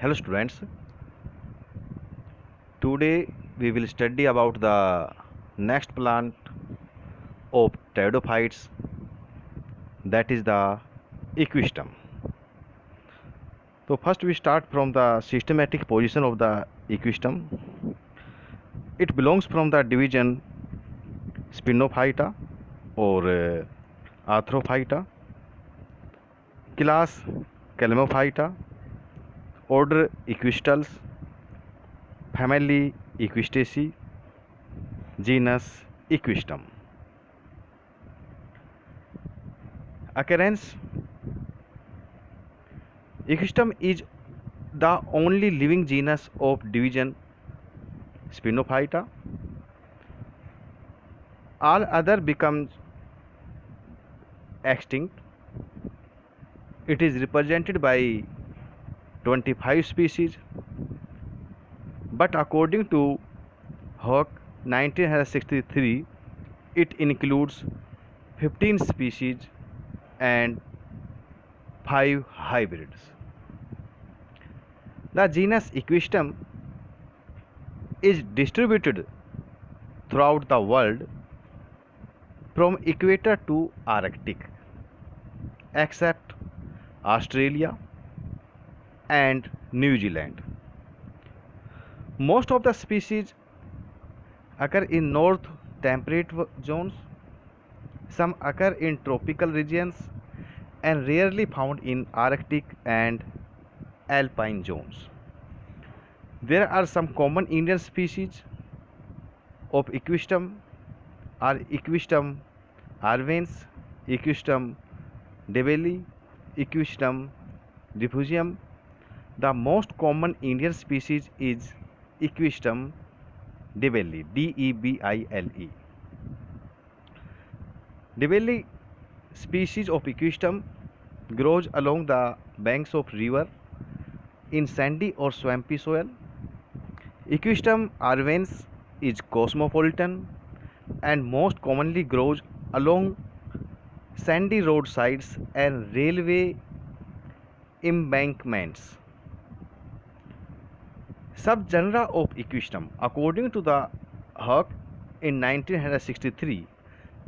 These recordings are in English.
Hello students, today we will study about the next plant of pteridophytes, that is the equistem. So first we start from the systematic position of the equistem. It belongs from the division Spinophyta or Arthrophyta, class Calmophyta, order Equistales, family Equistaceae, genus Equistem. Occurrence: Equistem is the only living genus of division Spinophyta. All other becomes extinct. It is represented by 25 species, but according to Hoek 1963, it includes 15 species and 5 hybrids. The genus Equistem is distributed throughout the world from equator to Arctic, except Australia and New Zealand. Most of the species occur in north temperate zones. Some occur in tropical regions and rarely found in Arctic and alpine zones. There are some common Indian species of Equistem are Equistem arvens, Equistem debelli, Equistem diffusium. The most common Indian species is Equistem debelli, Debile. Debelli species of Equistem grows along the banks of river in sandy or swampy soil. Equistem arvens is cosmopolitan and most commonly grows along sandy roadsides and railway embankments. Subgenera of Equistem, according to the Hoek in 1963,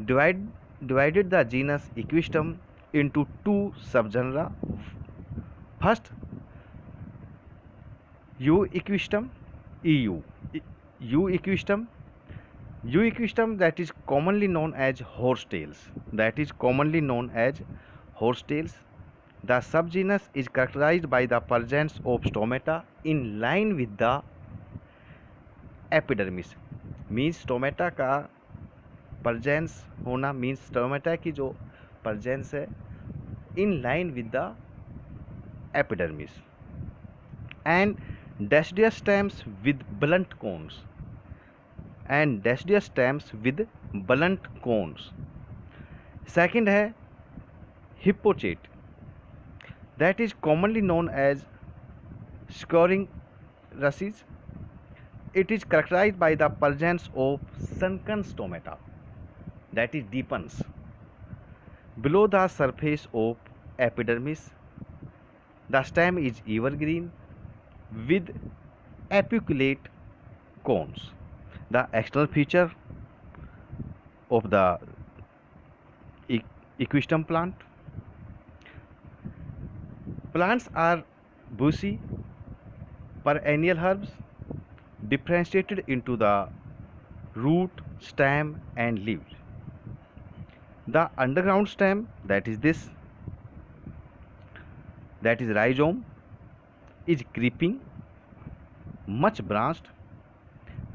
divided the genus Equistem into two subgenera. First, U. equistem, EU. U. equistem, U. equistem, that is commonly known as horsetails. The subgenus is characterized by the presence of stomata in line with the epidermis. Means stomata का presence होना, means stomata की जो presence है in line with the epidermis. And deciduous stems with blunt cones. Second है Hippochaete, that is commonly known as scouring rushes. It is characterized by the presence of sunken stomata, that is deepens, below the surface of epidermis. The stem is evergreen with apiculate cones. The external feature of the Equistem plant. Plants are bushy perennial herbs differentiated into the root, stem and leaves. The underground stem, that is rhizome, is creeping, much branched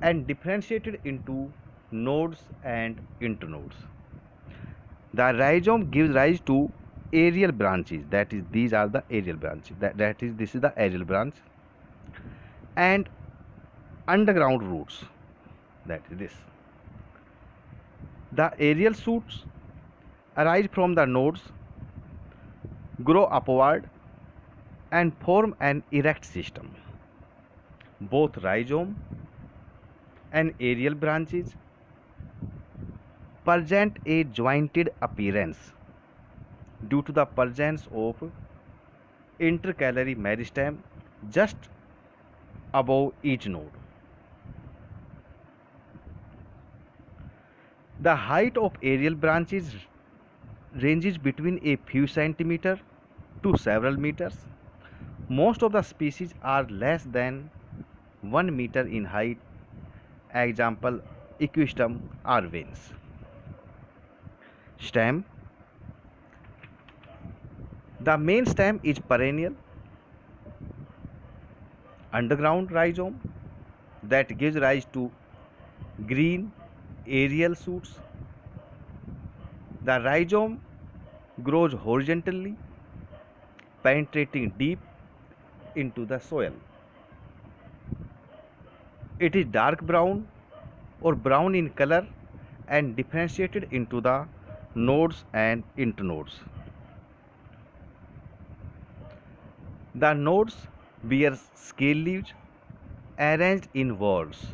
and differentiated into nodes and internodes. The rhizome gives rise to aerial branches, that is these are the aerial branches, this is the aerial branch, and underground roots, that is this. The aerial shoots arise from the nodes, grow upward and form an erect system. Both rhizome and aerial branches present a jointed appearance due to the presence of intercalary meristem just above each node. The height of aerial branches ranges between a few centimeters to several meters. Most of the species are less than 1 meter in height. Example, Equistum arvens. Stem. The main stem is perennial underground rhizome that gives rise to green aerial shoots. The rhizome grows horizontally, penetrating deep into the soil. It is dark brown or brown in color and differentiated into the nodes and internodes. The nodes bear scale leaves arranged in whorls.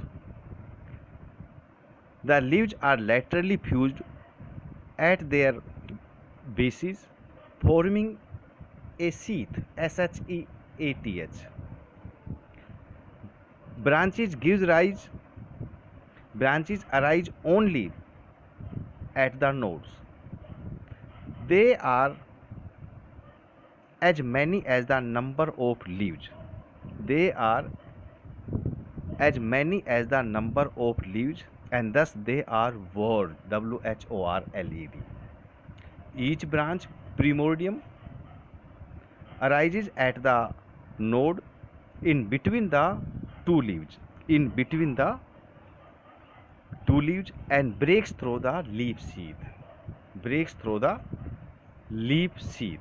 The leaves are laterally fused at their bases, forming a sheath, sheath. Branches arise only at the nodes. They are as many as the number of leaves. They are as many as the number of leaves, and thus they are whorled, whorled. Each branch primordium arises at the node in between the two leaves, and breaks through the leaf sheath.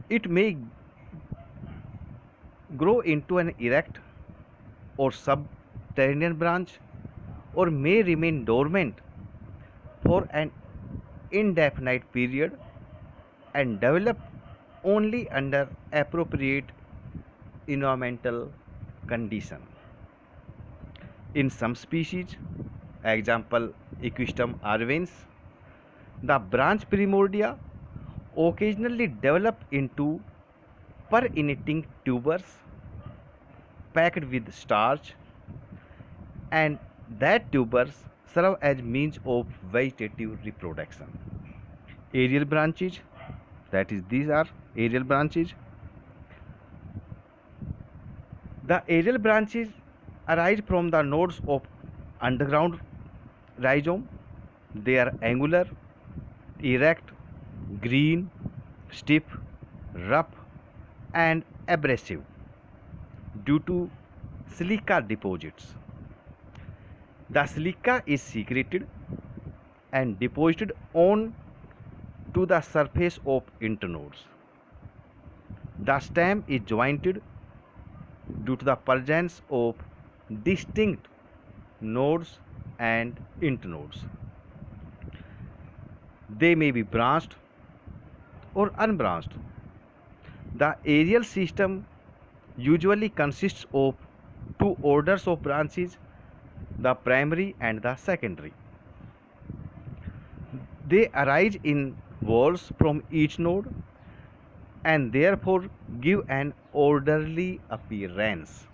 It may grow into an erect or subterranean branch, or may remain dormant for an indefinite period and develop only under appropriate environmental condition. In some species, example Equistum arvens, the branch primordia occasionally develop into perennitating tubers packed with starch, and that tubers serve as means of vegetative reproduction. Aerial branches, that is, these are aerial branches. The aerial branches arise from the nodes of underground rhizome. They are angular, erect, green, stiff, rough, and abrasive due to silica deposits. The silica is secreted and deposited on to the surface of internodes. The stem is jointed due to the presence of distinct nodes and internodes. They may be branched or unbranched. The aerial system usually consists of two orders of branches, the primary and the secondary. They arise in whorls from each node and therefore give an orderly appearance.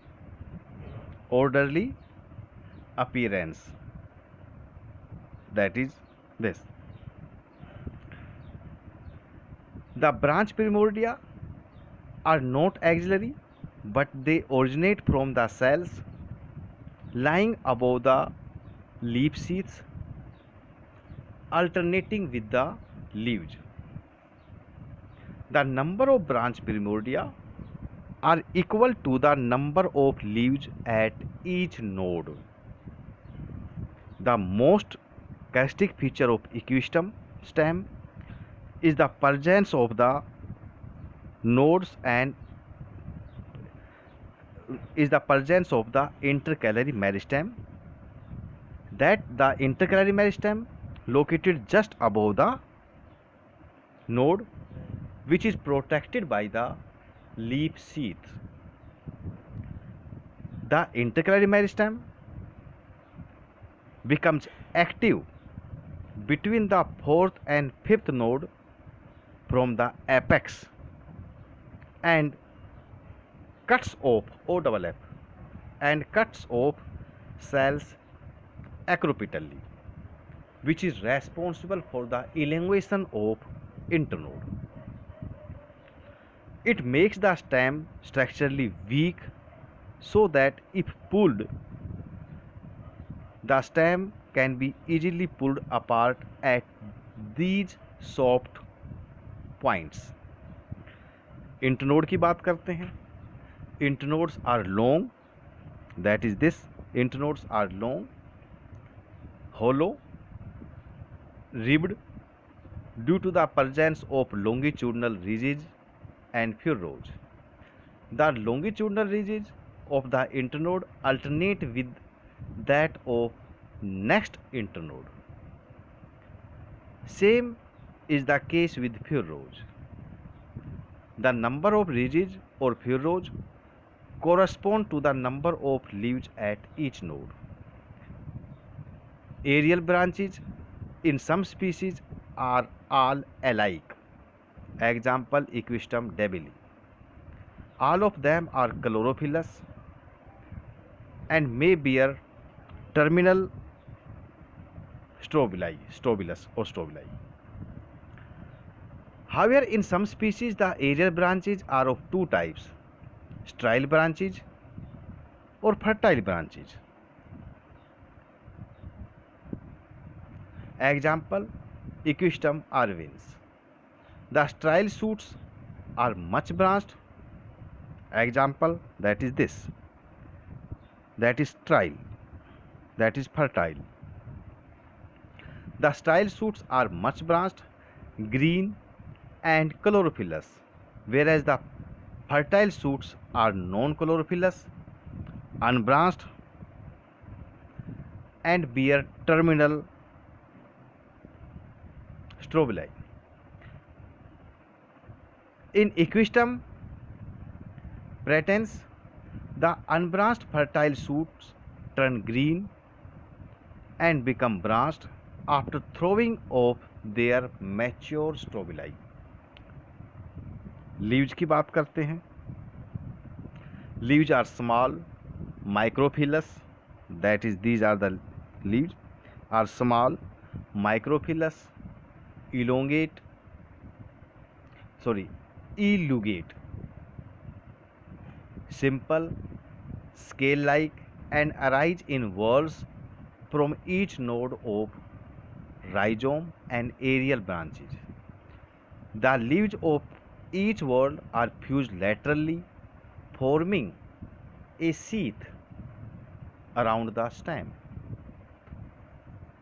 That is this. The branch primordia are not axillary, but they originate from the cells lying above the leaf sheaths, alternating with the leaves. The number of branch primordia are equal to the number of leaves at each node. The most characteristic feature of Equistum stem is the presence of the nodes and intercalary meristem. That the intercalary meristem located just above the node, which is protected by the leaf sheath. The intercalary meristem becomes active between the fourth and fifth node from the apex. and cuts off OFF and cuts off cells acropitally, which is responsible for the elongation of internode. It makes the stem structurally weak so that if pulled, the stem can be easily pulled apart at these soft points. Internode की बात करते हैं. Internodes are long, that is this. Internodes are long, hollow, ribbed due to the presence of longitudinal ridges and furrows. The longitudinal ridges of the internode alternate with that of next internode. Same is the case with furrows. The number of ridges or furrows correspond to the number of leaves at each node. Aerial branches in some species are all alike. Example, Equistum debili. All of them are chlorophyllous and may bear terminal strobili. However, in some species the aerial branches are of two types: sterile branches or fertile branches. Example, Equistum arvens. The sterile shoots are much branched. Example, that is this. That is sterile. That is fertile. The sterile shoots are much branched, green and chlorophyllous, whereas the fertile shoots are non-chlorophyllous, unbranched and bear terminal strobili. In Equistum pratense, the unbranched fertile shoots turn green and become branched after throwing off their mature strobili. Leaves की बात करते हैं. Leaves are small, microphyllous, that is these are the leaves are small, microphyllous, elongate, simple, scale-like and arise in whorls from each node of rhizome and aerial branches. The leaves of each whorl are fused laterally, forming a sheath around the stem.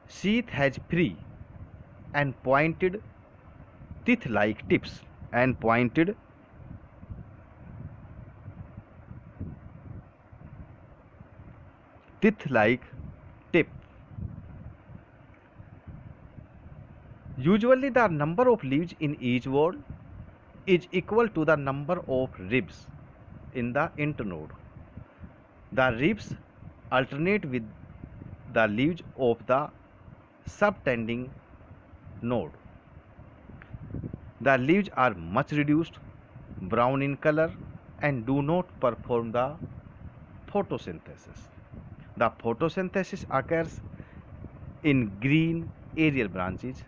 Sheath has free and pointed teeth-like tips and pointed teeth-like tip. Usually the number of leaves in each whorl is equal to the number of ribs in the internode. The ribs alternate with the leaves of the subtending node. The leaves are much reduced, brown in color and do not perform the photosynthesis. The photosynthesis occurs in green aerial branches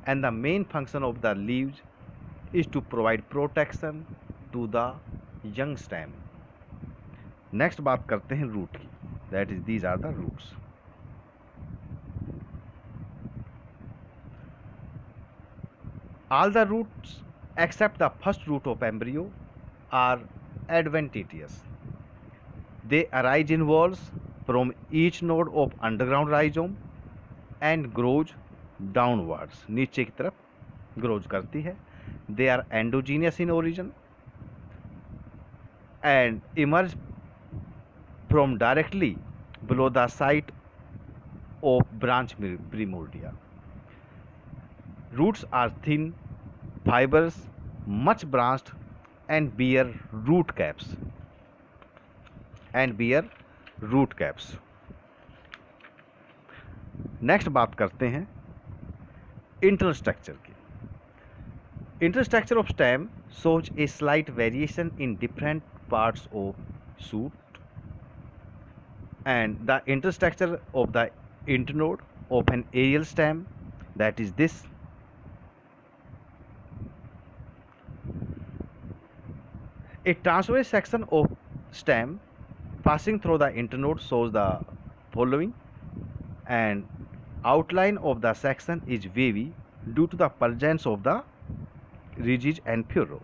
and the main function of the leaves is to provide protection to the young stem. Next बात करते हैं root की. That is these are the roots. All the roots except the first root of embryo are adventitious. They arise in whorls from each node of underground rhizome and grows downwards. नीचे की तरफ grows करती है. They are endogenous in origin and emerge from directly below the site of branch primordia. Roots are thin, fibrous, much branched and bear root caps. Next बात करते हैं internal structure की. Internal structure of stem shows a slight variation in different parts of shoot, and the interstructure of the internode of an aerial stem, that is this. A transverse section of stem passing through the internode shows the following, and outline of the section is wavy due to the presence of the ridges and furrow.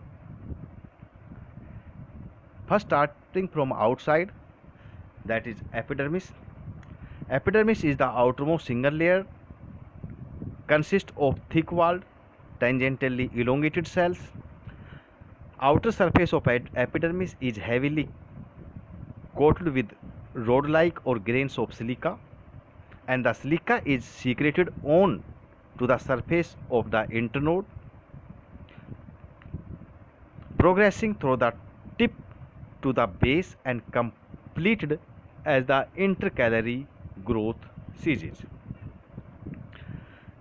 First, starting from outside, that is epidermis. Epidermis is the outermost single layer, consists of thick-walled, tangentially elongated cells. Outer surface of epidermis is heavily coated with rod-like or grains of silica, and the silica is secreted on to the surface of the internode, progressing through the tip to the base and completed as the intercalary growth ceases.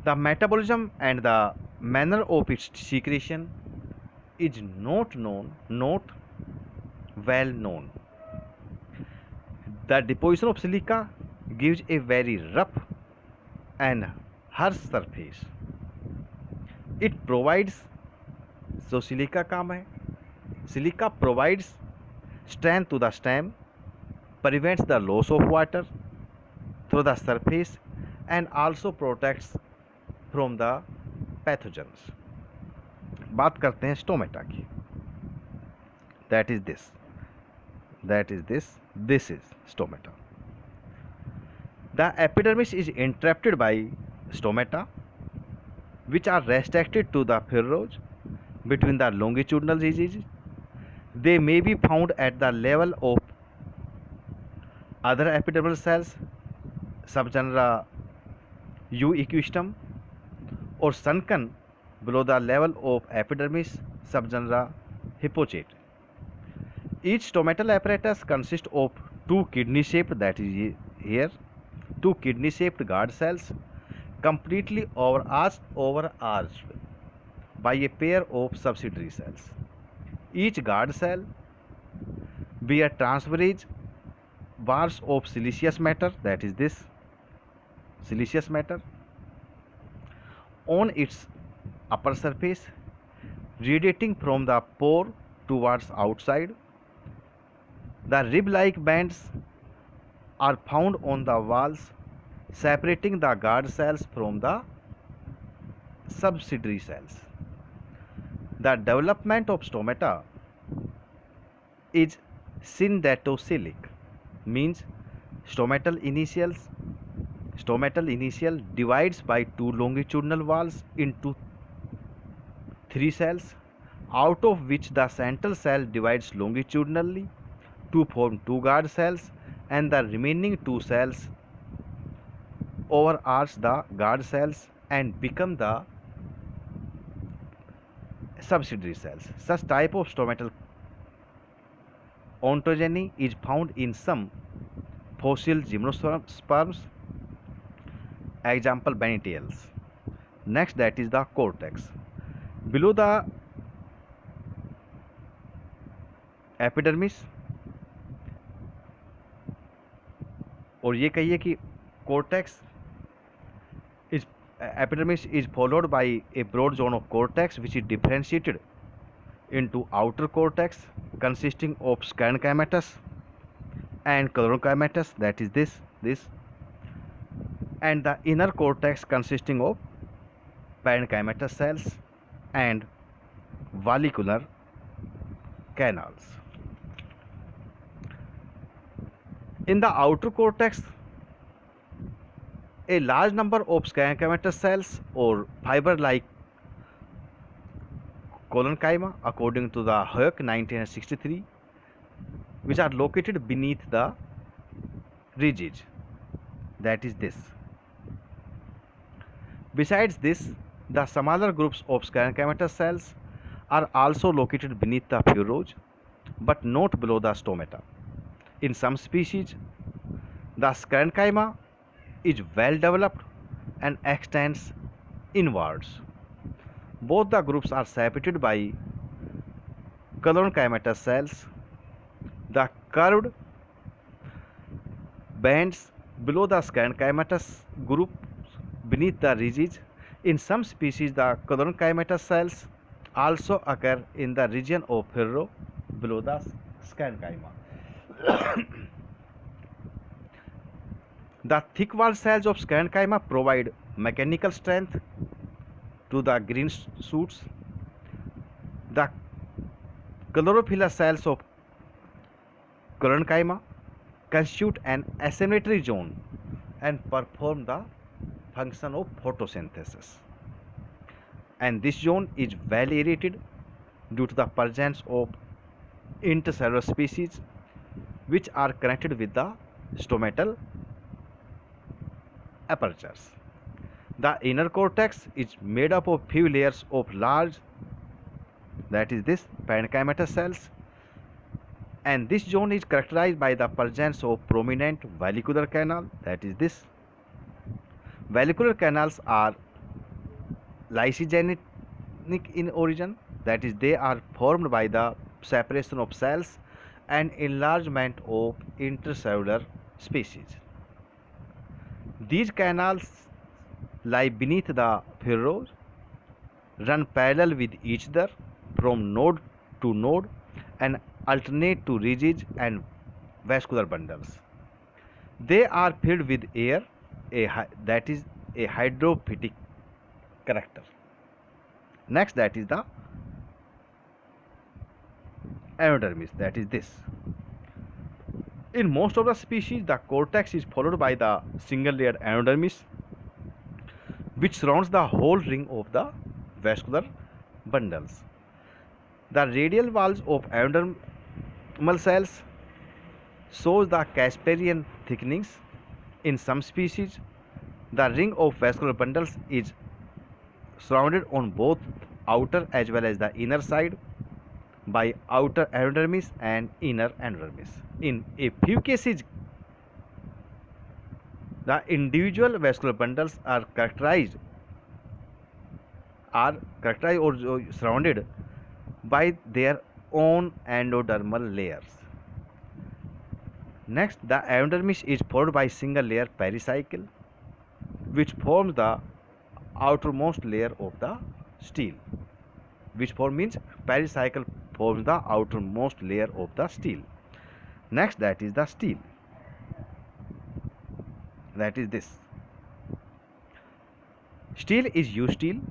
The metabolism and the manner of its secretion is not well known. The deposition of silica gives a very rough and harsh surface. It provides, so silica काम है, silica provides strength to the stem, prevents the loss of water through the surface, and also protects from the pathogens. बात करते हैं stomata की. That is this. This is stomata. The epidermis is entrapped by stomata, which are restricted to the furrows between the longitudinal ridges. They may be found at the level of other epidermal cells, subgenera Euequisteum, or sunken below the level of epidermis, subgenera Hypochaete. Each stomatal apparatus consists of two kidney-shaped, that is here, two kidney-shaped guard cells, completely overarched by a pair of subsidiary cells. Each guard cell bear transverse bars of siliceous matter, that is this siliceous matter, on its upper surface, radiating from the pore towards outside. The rib-like bands are found on the walls separating the guard cells from the subsidiary cells. The development of stomata is syndactylic, means stomatal initial divides by two longitudinal walls into three cells, out of which the central cell divides longitudinally to form two guard cells, and the remaining two cells overarch the guard cells and become the subsidiary cells. Such type of stomatal ontogeny is found in some fossil gymnosperms, example Benitiels. Next, that is the cortex. Below the epidermis, और ये कहिए कि cortex is epidermis is followed by a broad zone of cortex which is differentiated into outer cortex consisting of scalencymatous and chlorocymatous, that is this, and the inner cortex consisting of parenchymatous cells and vallicular canals. In the outer cortex, a large number of scalencymatous cells or fiber-like collenchyma, according to the Hoek 1963, which are located beneath the ridges, that is this. Besides this, the smaller groups of scalencymatous cells are also located beneath the furrows, but not below the stomata. In some species, the scalenchyma is well developed and extends inwards. Both the groups are separated by colonchimatous cells. The curved bands below the sclerochimatous group beneath the ridges. In some species, the colonchimatous cells also occur in the region of furrow below the sclerenchyma. The thick walled cells of sclerenchyma provide mechanical strength to the green shoots. The chlorophylla cells of colonchima constitute an assimilatory zone and perform the function of photosynthesis. And this zone is well aerated due to the presence of intercellular species which are connected with the stomatal apertures. The inner cortex is made up of few layers of large, that is this, parenchymatous cells, and this zone is characterized by the presence of prominent vallicular canal, that is this. Vallicular canals are lysogenic in origin, that is they are formed by the separation of cells and enlargement of intercellular species. These canals lie beneath the furrows, run parallel with each other from node to node, and alternate to ridges and vascular bundles. They are filled with air, that is a hydrophytic character. Next, that is the anodermis, that is this. In most of the species, the cortex is followed by the single layered anodermis, which surrounds the whole ring of the vascular bundles. The radial walls of anodermal cells shows the Casparian thickenings. In some species, the ring of vascular bundles is surrounded on both outer as well as the inner side by outer anodermis and inner anodermis. In a few cases, the individual vascular bundles are characterized or surrounded by their own endodermal layers. Next, the anodermis is followed by single layer pericycle, which forms the outermost layer of the stele. Means pericycle forms the outermost layer of the stele. Next, that is the stele, that is this. Stele is eustele,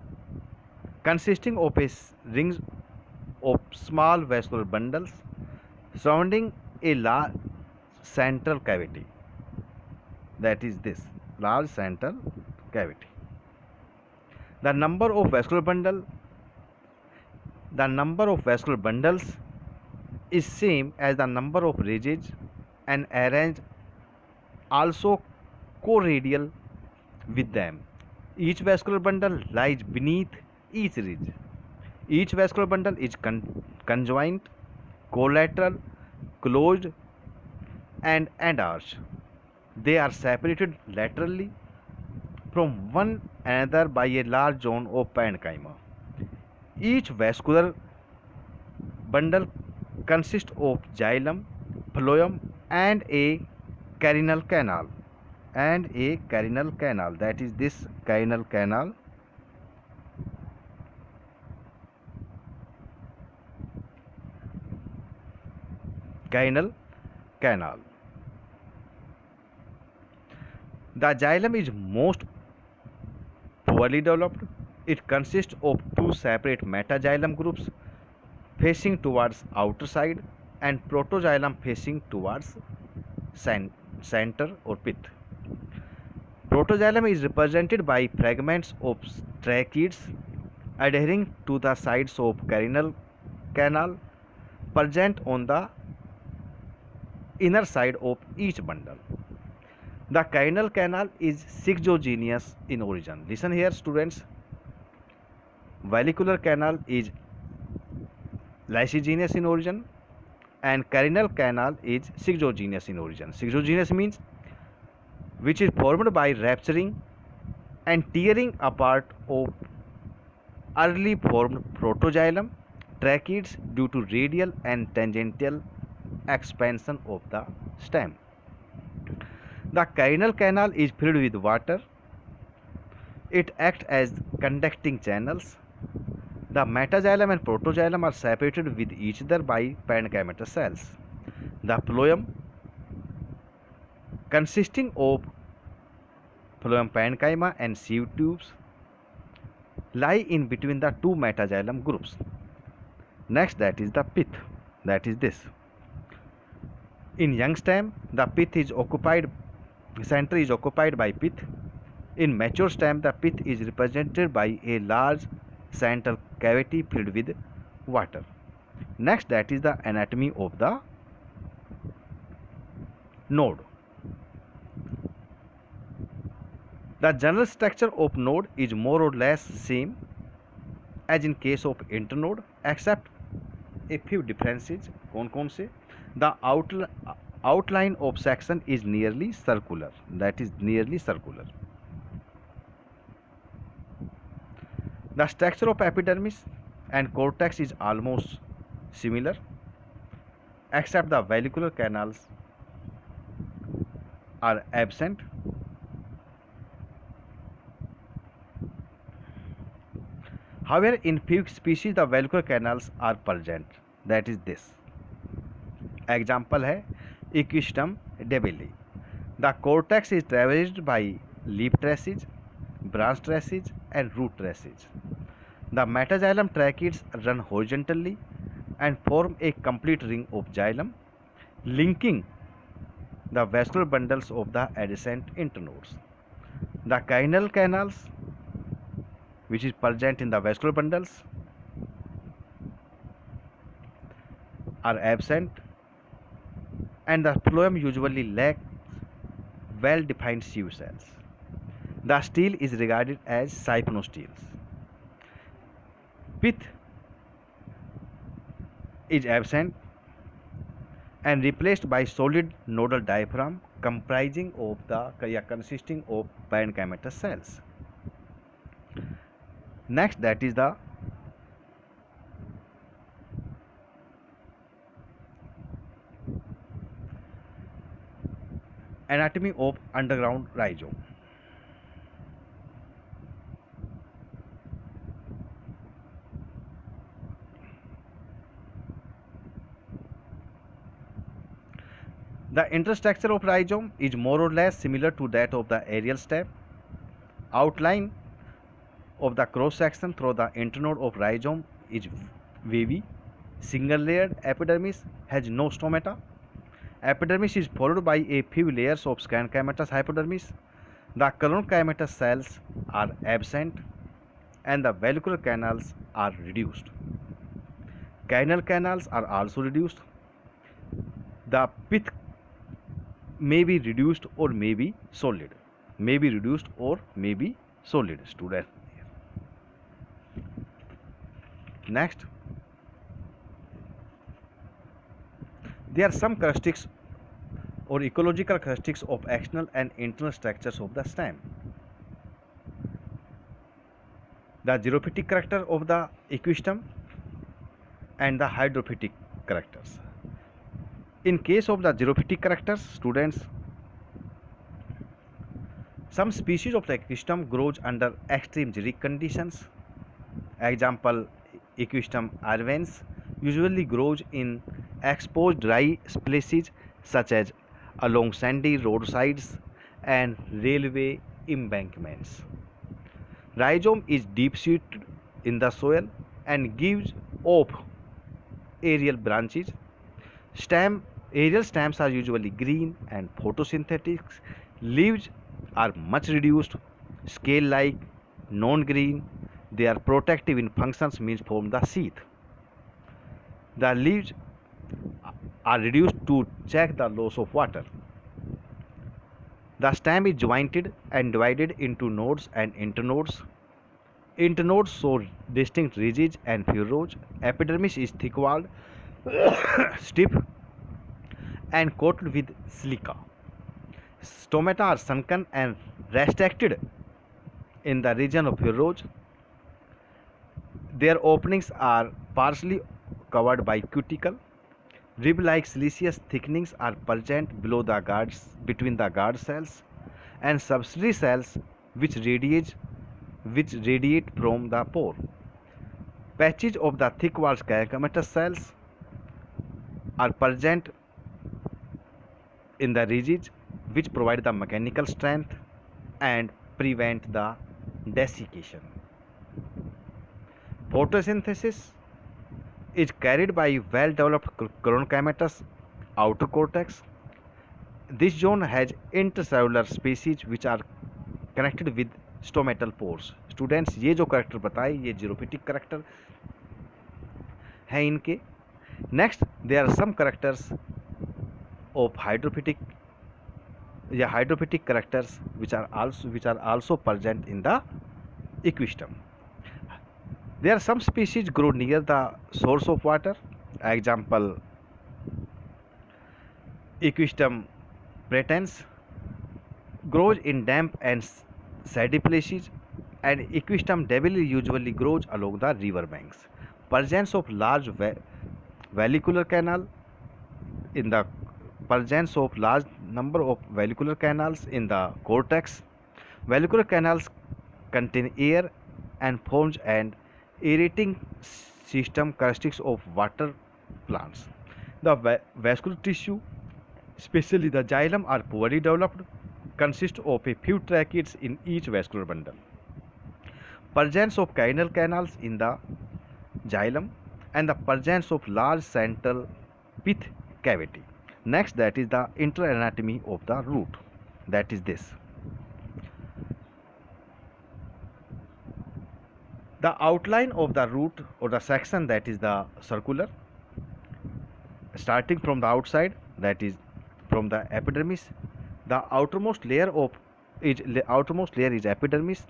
consisting of a ring of small vascular bundles surrounding a large central cavity, that is this large central cavity. The number of vascular bundles is same as the number of ridges and arranged also co-radial with them. Each vascular bundle lies beneath each ridge. Each vascular bundle is conjoint, collateral, closed, and arched. They are separated laterally from one another by a large zone of parenchyma. Each vascular bundle consists of xylem, phloem, and a carinal canal. That is this carinal canal. Carinal canal. The xylem is most poorly developed. It consists of two separate metaxylem groups facing towards outer side and protoxylem facing towards center or pith. Protoxylem is represented by fragments of tracheids adhering to the sides of carinal canal present on the inner side of each bundle. The carinal canal is zyggogenous in origin. Listen here, students. Vallicular canal is lysogenous in origin and carinal canal is zyggogenous in origin. Zyggogenous means which is formed by rupturing and tearing apart of early formed protoxylem tracheids due to radial and tangential expansion of the stem. The carinal canal is filled with water. It acts as conducting channels. The metaxylem and protoxylem are separated with each other by parenchymatous cells. The phloem, consisting of phloem parenchyma and sieve tubes, lie in between the two metaxylem groups. Next, that is the pith, that is this. In young stem, the center is occupied by pith. In mature stem, the pith is represented by a large central cavity filled with water. Next, that is the anatomy of the node. The general structure of node is more or less same as in case of internode, except a few differences. कौन से? The outline of section is nearly circular, that is nearly circular. The structure of epidermis and cortex is almost similar, except the valvular canals are absent. However, in few species the valvular canals are present, that is this. Example है Equisetum debeli. The cortex is traversed by leaf traces, branch traces and root traces. The metaxylem tracheids run horizontally and form a complete ring of xylem, linking the vascular bundles of the adjacent internodes. The carinal canals, which is present in the vascular bundles, are absent, and the phloem usually lacks well-defined sieve cells. The stele is regarded as siphonosteles. Pith is absent and replaced by solid nodal diaphragm consisting of parenchymatous cells. Next, that is the anatomy of underground rhizome. The interstructure of rhizome is more or less similar to that of the aerial stem. Outline of the cross section through the internode of rhizome is wavy. Single layered epidermis has no stomata. Epidermis is followed by a few layers of scanchymatous hypodermis. The collonchymatous cells are absent and the valvular canals are reduced. Carinal canals are also reduced. The pith may be reduced or may be solid. May be reduced or may be solid, student. Next, there are some characteristics or ecological characteristics of external and internal structures of the stem. The xerophytic character of the equistem and the hydrophytic characters. In case of the xerophytic characters, students, some species of the equistem grows under extreme xeric conditions. Example, Equistem arvens usually grows in exposed dry places such as along sandy roadsides and railway embankments. Rhizome is deep-seated in the soil and gives off aerial branches. Aerial stems are usually green and photosynthetic. Leaves are much reduced, scale-like, non-green. They are protective in functions, means form the sheath. The leaves are reduced to check the loss of water. The stem is jointed and divided into nodes and internodes. Internodes show distinct ridges and furrows. Epidermis is thick-walled, stiff, and coated with silica. Stomata are sunken and restricted in the region of furrows. Their openings are partially covered by cuticle. Rib-like siliceous thickenings are present below the guards, between the guard cells and subsidiary cells which radiate from the pore. Patches of the thick walled caromatous cells are present in the ridges which provide the mechanical strength and prevent the desiccation. Photosynthesis is carried by well-developed chronocamatous outer cortex. This zone has intercellular species which are connected with stomatal pores. Students ये जो character बताए ये xerophytic character है इनके. Next they are some characters of hydrophytic या hydrophytic characters which are also present in the ecosystem. There are some species grow near the source of water. Example, Ecosystem pratense grows in damp and sandy places, and Ecosystem debile usually grows along the river banks. Presence of large vallicular canal in the presence of large number of vallicular canals in the cortex. Vallicular canals contain air and forms an aerating system characteristics of water plants. The vascular tissue, especially the xylem, are poorly developed, consist of a few tracheids in each vascular bundle. Presence of caudal canals in the xylem and the presence of large central pith cavity. Next, that is the internal anatomy of the root. That is this. The outline of the root or the section, that is the circular, starting from the outside, that is from the epidermis. The outermost layer is epidermis.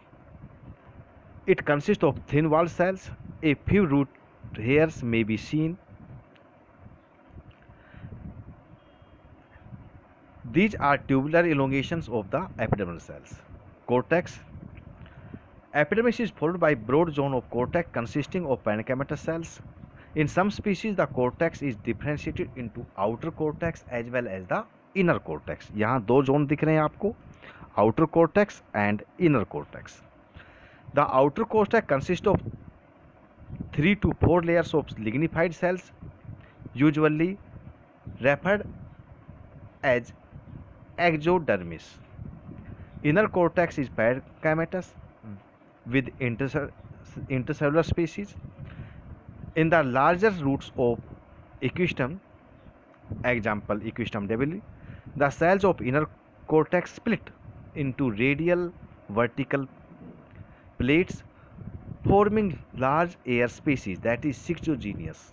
It consists of thin walled cells. A few root hairs may be seen. These are tubular elongations of the epidermal cells. Cortex. Epidermis is followed by broad zone of cortex consisting of parenchymatous cells. In some species, the cortex is differentiated into outer cortex as well as the inner cortex. यहाँ दो zone दिख रहे हैं आपको, outer cortex and inner cortex. The outer cortex consists of 3 to 4 layers of lignified cells, usually referred as exodermis. Inner cortex is parenchymatous with intercellular species. In the larger roots of ecosystem, example ecosystem debile, the cells of inner cortex split into radial vertical plates forming large air spaces, that is schistogenous.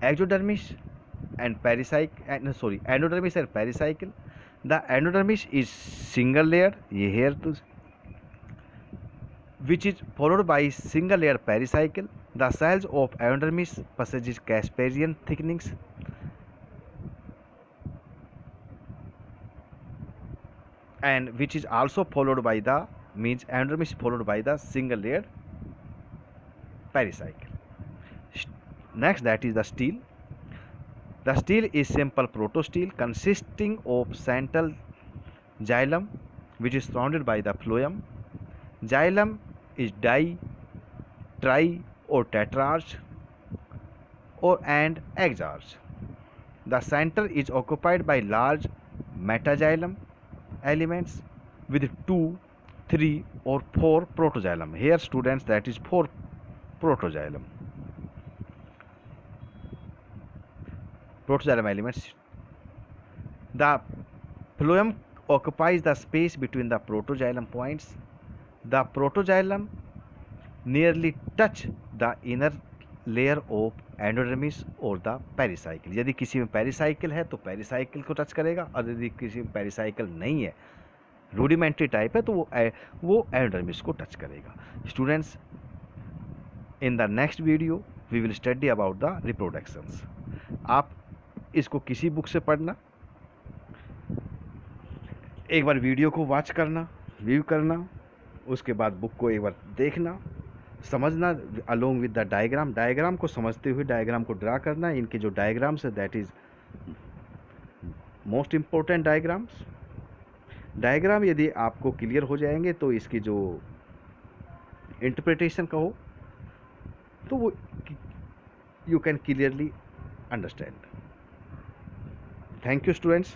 Endodermis and pericycle. The endodermis is single layered, ये hair तो, which is followed by single layer pericycle. The cells of endodermis possesses Casparian thickenings. And which is also followed by the endodermis followed by the single layered pericycle. Next, that is the stele. The stele is simple protostele consisting of central xylem which is surrounded by the phloem. Xylem is di, tri or tetrarch and exarch. The center is occupied by large metaxylem elements with 2, 3 or 4 protoxylem. Here students, that is 4 protoxylem elements. The phloem occupies the space between the protoxylem points. The protoxylem nearly touch the inner layer of endodermis और the pericycle. यदि किसी में pericycle है तो pericycle को touch करेगा, और यदि किसी में पेरिसाइकिल नहीं है, रूडिमेंट्री टाइप है, तो वो एंडोडर्मिस को टच करेगा. Students, in the next video we will study about the reproductions. आप इसको किसी बुक से पढ़ना, एक बार वीडियो को वॉच करना, व्यू करना, उसके बाद बुक को एक बार देखना, समझना along with the diagram, diagram को समझते हुए डायग्राम को ड्रा करना। इनके जो डायग्राम्स है that is most important diagrams. Diagram यदि आपको क्लियर हो जाएंगे तो इसकी जो इंटरप्रिटेशन कहो तो वो you can clearly understand. Thank you students.